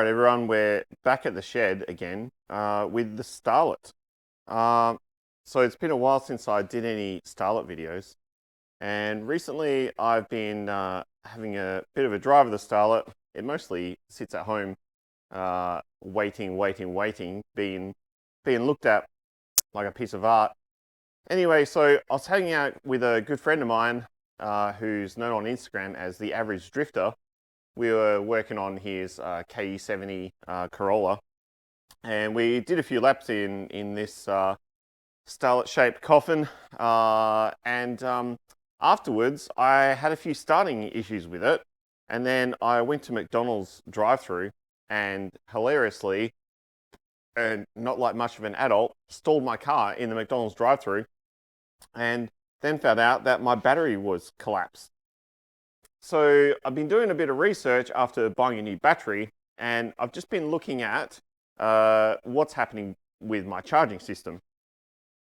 Alright everyone, we're back at the shed again with the Starlet. So it's been a while since I did any Starlet videos, and recently I've been having a bit of a drive of the Starlet. It mostly sits at home waiting, being looked at like a piece of art. Anyway, so I was hanging out with a good friend of mine who's known on Instagram as the Average Drifter. We were working on his KE70 Corolla, and we did a few laps in this Starlet-shaped coffin, and afterwards I had a few starting issues with it, and then I went to McDonald's drive-through and hilariously, and not like much of an adult, stalled my car in the McDonald's drive-through, and then found out that my battery was collapsed. So I've been doing a bit of research after buying a new battery, and I've just been looking at what's happening with my charging system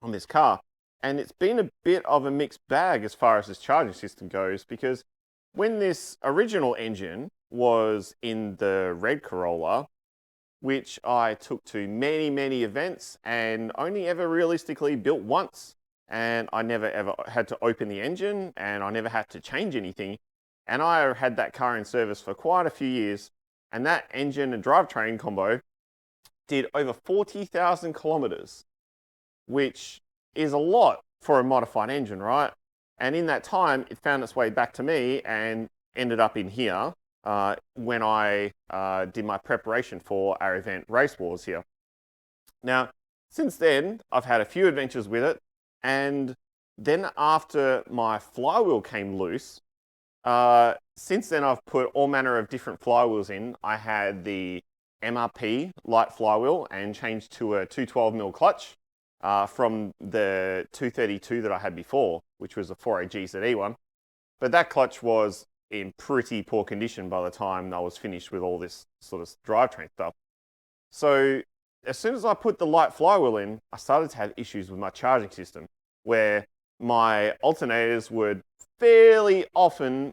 on this car. And it's been a bit of a mixed bag as far as this charging system goes, because when this original engine was in the red Corolla, which I took to many events and only ever realistically built once, and I never ever had to open the engine and I never had to change anything. And I had that car in service for quite a few years, and that engine and drivetrain combo did over 40,000 kilometers, which is a lot for a modified engine, right? And in that time, it found its way back to me and ended up in here when I did my preparation for our event Race Wars here. Now, since then, I've had a few adventures with it, and then after my flywheel came loose, since then I've put all manner of different flywheels in. I had the MRP light flywheel and changed to a 212mm clutch from the 232 that I had before, which was a 4AGZE one. But that clutch was in pretty poor condition by the time I was finished with all this sort of drivetrain stuff. So as soon as I put the light flywheel in, I started to have issues with my charging system, where my alternators would fairly often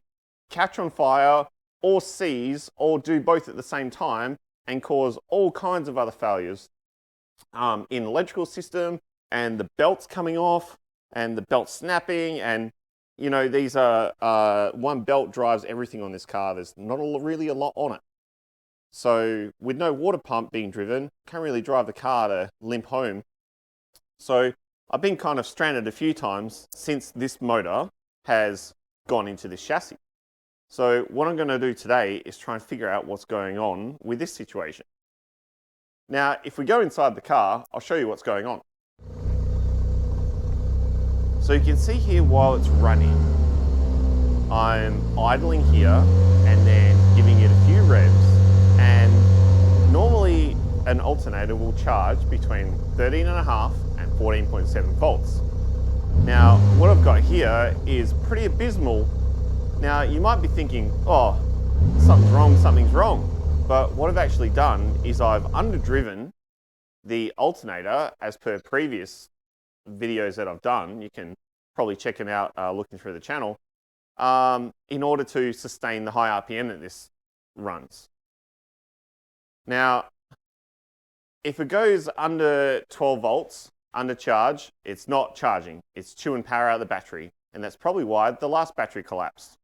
catch on fire or seize or do both at the same time and cause all kinds of other failures in the electrical system, and the belts coming off and the belt snapping. And you know, these are one belt drives everything on this car. There's not really a lot on it, so with no water pump being driven, can't really drive the car to limp home. So I've been kind of stranded a few times since this motor has gone into this chassis. So what I'm going to do today is try and figure out what's going on with this situation. Now, if we go inside the car, I'll show you what's going on. So you can see here while it's running, I'm idling here and then giving it a few revs, and normally an alternator will charge between 13.5 and 14.7 volts. Now, what I've got here is pretty abysmal. Now, you might be thinking, oh, something's wrong. But what I've actually done is I've underdriven the alternator as per previous videos that I've done. You can probably check them out looking through the channel, in order to sustain the high RPM that this runs. Now, if it goes under 12 volts, under charge, it's not charging. It's chewing power out of the battery, and that's probably why the last battery collapsed.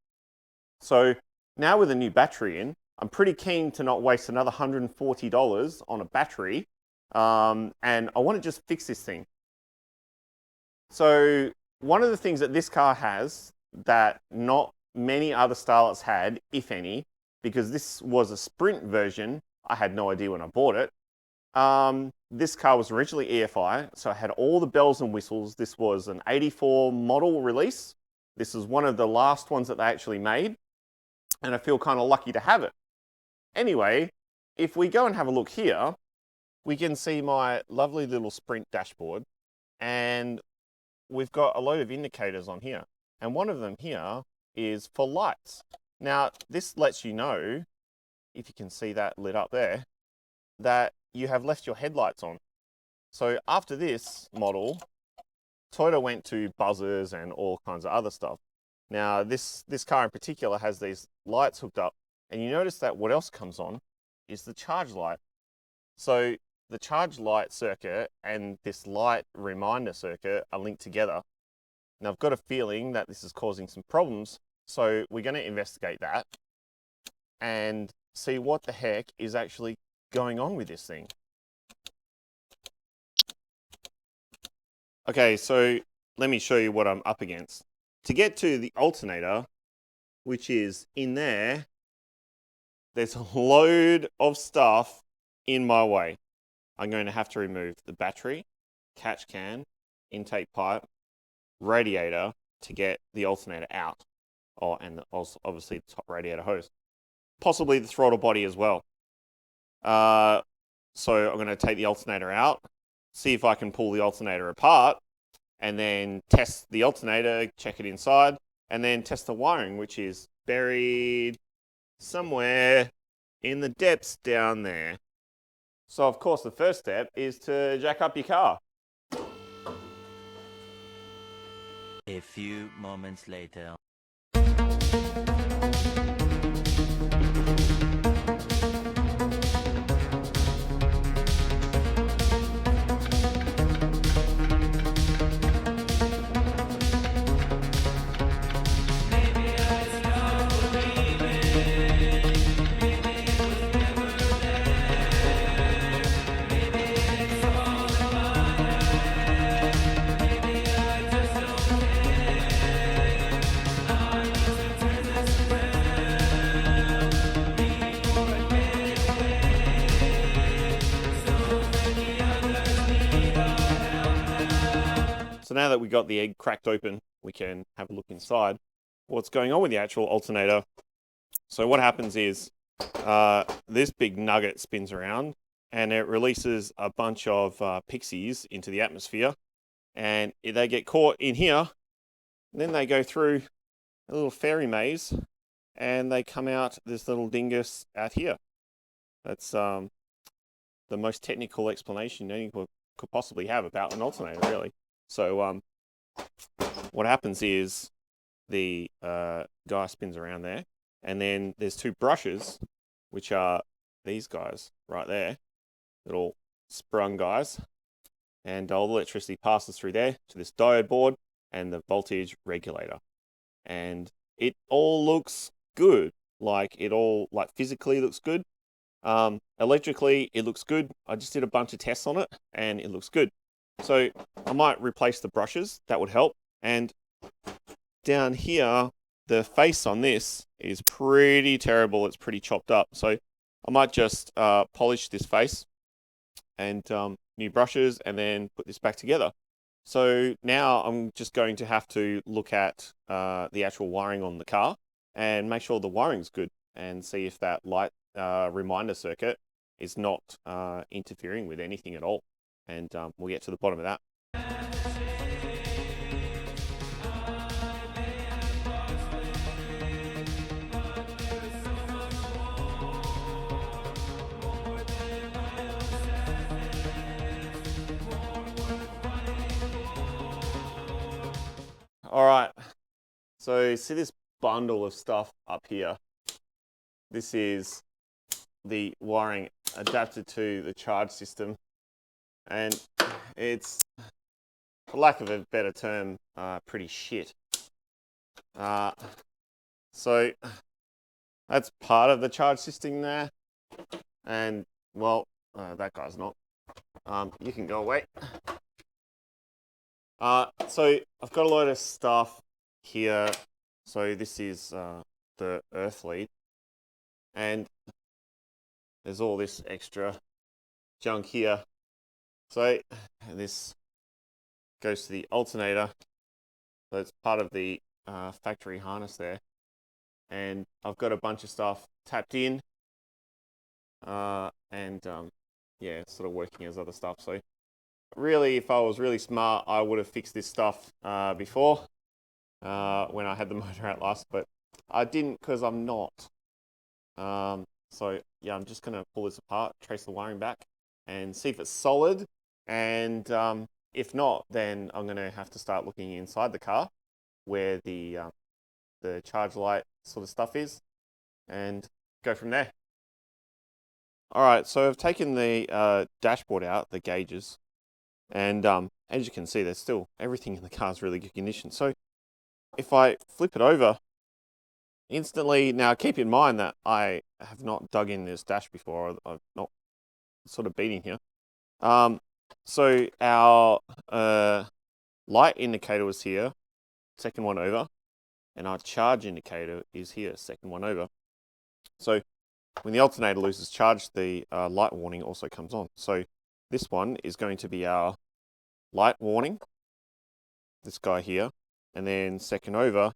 So now with a new battery in, I'm pretty keen to not waste another $140 on a battery, and I want to just fix this thing. So one of the things that this car has that not many other Starlets had, if any, because this was a Sprint version, I had no idea when I bought it. This car was originally EFI, so it had all the bells and whistles. This was an 84 model release. This is one of the last ones that they actually made, and I feel kind of lucky to have it. Anyway, if we go and have a look here, we can see my lovely little Sprint dashboard, and we've got a load of indicators on here. And one of them here is for lights. Now, this lets you know, if you can see that lit up there, that you have left your headlights on. So after this model, Toyota went to buzzers and all kinds of other stuff. Now, this car in particular has these lights hooked up, and you notice that what else comes on is the charge light. So the charge light circuit and this light reminder circuit are linked together. Now I've got a feeling that this is causing some problems, so we're going to investigate that and see what the heck is actually going on with this thing. Okay, so let me show you what I'm up against. To get to the alternator, which is in there, there's a load of stuff in my way. I'm going to have to remove the battery, catch can, intake pipe, radiator to get the alternator out. Oh, and also obviously the top radiator hose. Possibly the throttle body as well. So I'm going to take the alternator out, see if I can pull the alternator apart, and then test the alternator, check it inside, and then test the wiring, which is buried somewhere in the depths down there. So of course the first step is to jack up your car. A few moments later. So now that we got the egg cracked open, we can have a look inside what's going on with the actual alternator. So what happens is this big nugget spins around and it releases a bunch of pixies into the atmosphere, and they get caught in here, and then they go through a little fairy maze and they come out this little dingus out here. That's the most technical explanation anyone could possibly have about an alternator, really. So what happens is the guy spins around there, and then there's two brushes, which are these guys right there, little sprung guys, and all the electricity passes through there to this diode board and the voltage regulator. And it all looks good, like physically looks good. Electrically, it looks good. I just did a bunch of tests on it and it looks good. So I might replace the brushes, that would help. And down here, the face on this is pretty terrible. It's pretty chopped up. So I might just polish this face and new brushes and then put this back together. So now I'm just going to have to look at the actual wiring on the car and make sure the wiring's good and see if that light reminder circuit is not interfering with anything at all. And we'll get to the bottom of that. All right, so see this bundle of stuff up here? This is the wiring adapted to the charge system, and it's, for lack of a better term, pretty shit. So that's part of the charge system there, and well, that guy's not. You can go away. So I've got a load of stuff here. So this is the earth lead, and there's all this extra junk here. So this goes to the alternator. So it's part of the factory harness there. And I've got a bunch of stuff tapped in, and yeah, it's sort of working as other stuff. So really, if I was really smart, I would have fixed this stuff before when I had the motor out last, but I didn't because I'm not. So yeah, I'm just going to pull this apart, trace the wiring back, and see if it's solid. And if not, then I'm going to have to start looking inside the car where the charge light sort of stuff is, and go from there. All right, so I've taken the dashboard out, the gauges, and as you can see, there's still everything in the car is really good condition. So if I flip it over, instantly, now keep in mind that I have not dug in this dash before. I've not sort of been in here. So our light indicator was here, second one over, and our charge indicator is here, second one over. So when the alternator loses charge, the light warning also comes on. So this one is going to be our light warning, this guy here, and then second over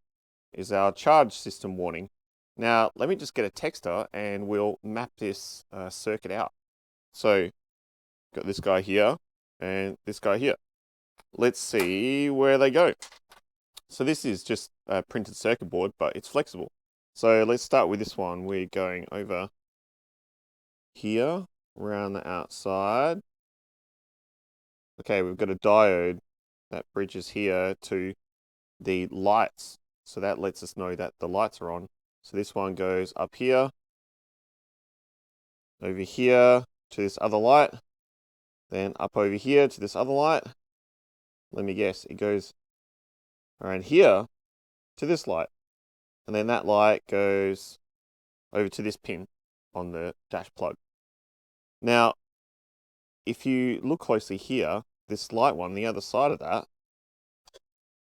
is our charge system warning. Now, let me just get a texter and we'll map this circuit out. So, got this guy here and this guy here. Let's see where they go. So this is just a printed circuit board, but it's flexible. So let's start with this one. We're going over here, around the outside. Okay, we've got a diode that bridges here to the lights. So that lets us know that the lights are on. So this one goes up here, over here to this other light, then up over here to this other light. Let me guess, it goes around here to this light. And then that light goes over to this pin on the dash plug. Now, if you look closely here, this light one, the other side of that,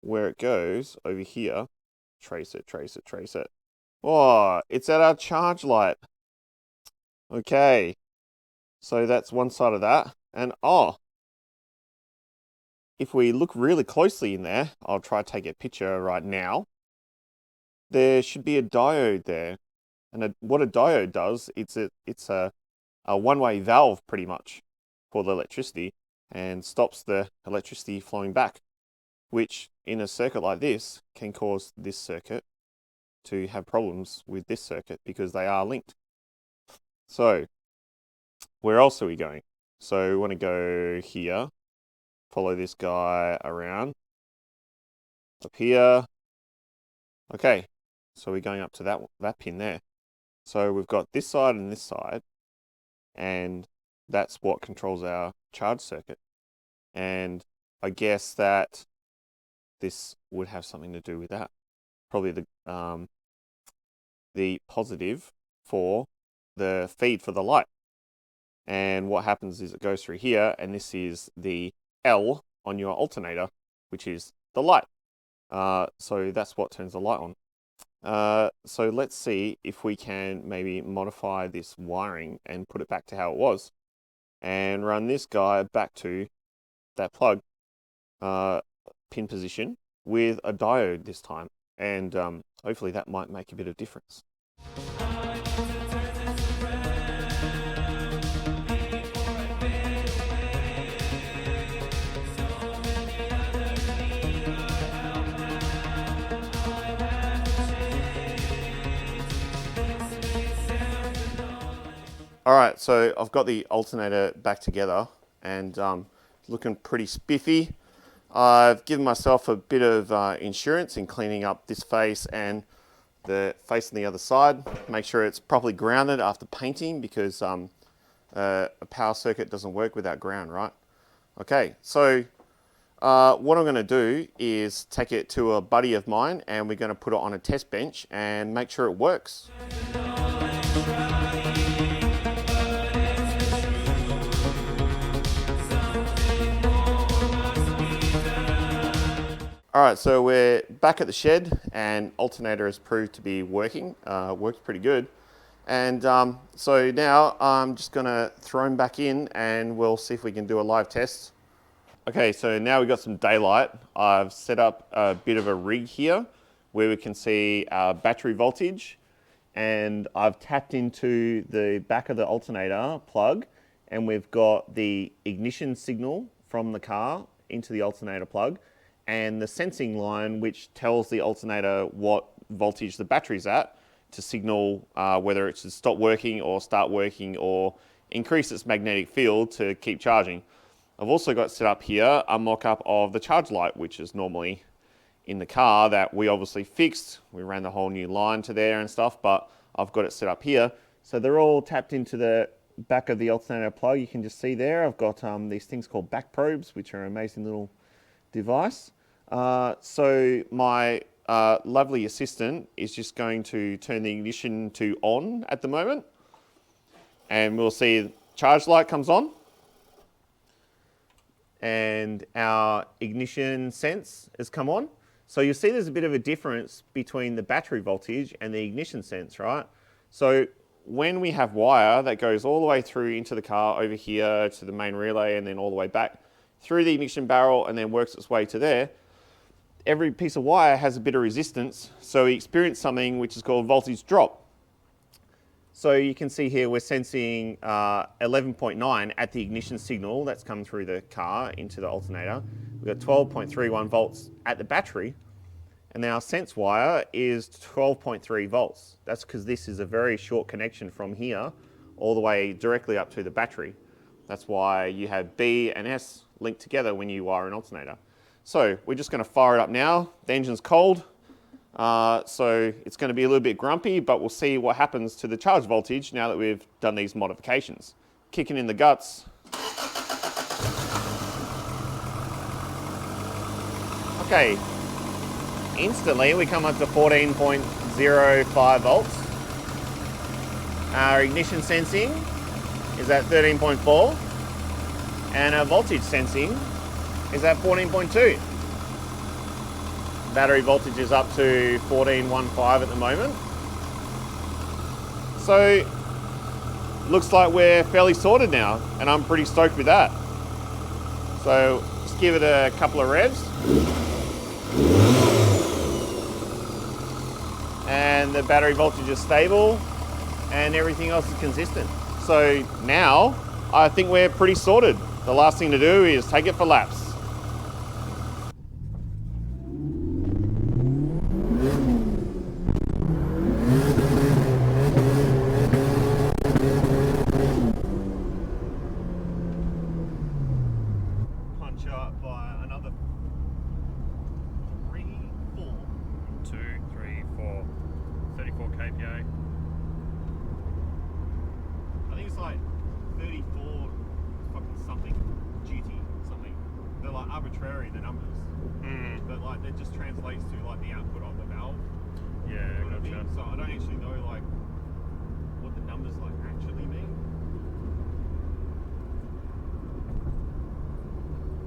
where it goes over here, trace it, trace it, trace it. Oh, it's at our charge light. Okay, so that's one side of that. And if we look really closely in there, I'll try to take a picture right now. There should be a diode there. And what a diode does, it's a one-way valve pretty much for the electricity and stops the electricity flowing back, which in a circuit like this can cause this circuit to have problems with this circuit because they are linked. So where else are we going? So we want to go here, follow this guy around, up here. Okay, so we're going up to that pin there. So we've got this side and this side, and that's what controls our charge circuit. And I guess that this would have something to do with that. Probably the positive for the feed for the light. And what happens is it goes through here, and this is the L on your alternator, which is the light. So that's what turns the light on. So let's see if we can maybe modify this wiring and put it back to how it was, and run this guy back to that plug pin position with a diode this time, and hopefully that might make a bit of difference. All right, so I've got the alternator back together and looking pretty spiffy. I've given myself a bit of insurance in cleaning up this face and the face on the other side. Make sure it's properly grounded after painting, because a power circuit doesn't work without ground, right? Okay, so what I'm going to do is take it to a buddy of mine and we're going to put it on a test bench and make sure it works. All right, so we're back at the shed and alternator has proved to be working, works pretty good. And so now I'm just gonna throw him back in and we'll see if we can do a live test. Okay, so now we've got some daylight. I've set up a bit of a rig here where we can see our battery voltage, and I've tapped into the back of the alternator plug, and we've got the ignition signal from the car into the alternator plug, and the sensing line which tells the alternator what voltage the battery's at to signal whether it should stop working or start working or increase its magnetic field to keep charging. I've also got set up here a mock-up of the charge light, which is normally in the car, that we obviously fixed. We ran the whole new line to there and stuff, but I've got it set up here. So they're all tapped into the back of the alternator plug, you can just see there, I've got these things called back probes, which are an amazing little device. So my lovely assistant is just going to turn the ignition to on at the moment. And we'll see the charge light comes on. And our ignition sense has come on. So you'll see there's a bit of a difference between the battery voltage and the ignition sense, right? So when we have wire that goes all the way through into the car over here to the main relay and then all the way back through the ignition barrel and then works its way to there, every piece of wire has a bit of resistance. So we experience something which is called voltage drop. So you can see here we're sensing 11.9 at the ignition signal that's come through the car into the alternator. We've got 12.31 volts at the battery, and our sense wire is 12.3 volts. That's because this is a very short connection from here all the way directly up to the battery. That's why you have B and S linked together when you wire an alternator. So we're just going to fire it up now. The engine's cold. So it's going to be a little bit grumpy, but we'll see what happens to the charge voltage now that we've done these modifications. Kicking in the guts. Okay, instantly we come up to 14.05 volts. Our ignition sensing is at 13.4, and our voltage sensing is at 14.2. Battery voltage is up to 14.15 at the moment. So, looks like we're fairly sorted now, and I'm pretty stoked with that. So, just give it a couple of revs. And the battery voltage is stable, and everything else is consistent. So now, I think we're pretty sorted. The last thing to do is take it for laps. Punch up by another 34 kPa. I think it's like 34 fucking something duty, something. They're like arbitrary, the numbers. But like that just translates to like the output of the valve. Yeah, You know what I gotcha. mean? So I don't actually know like what the numbers like actually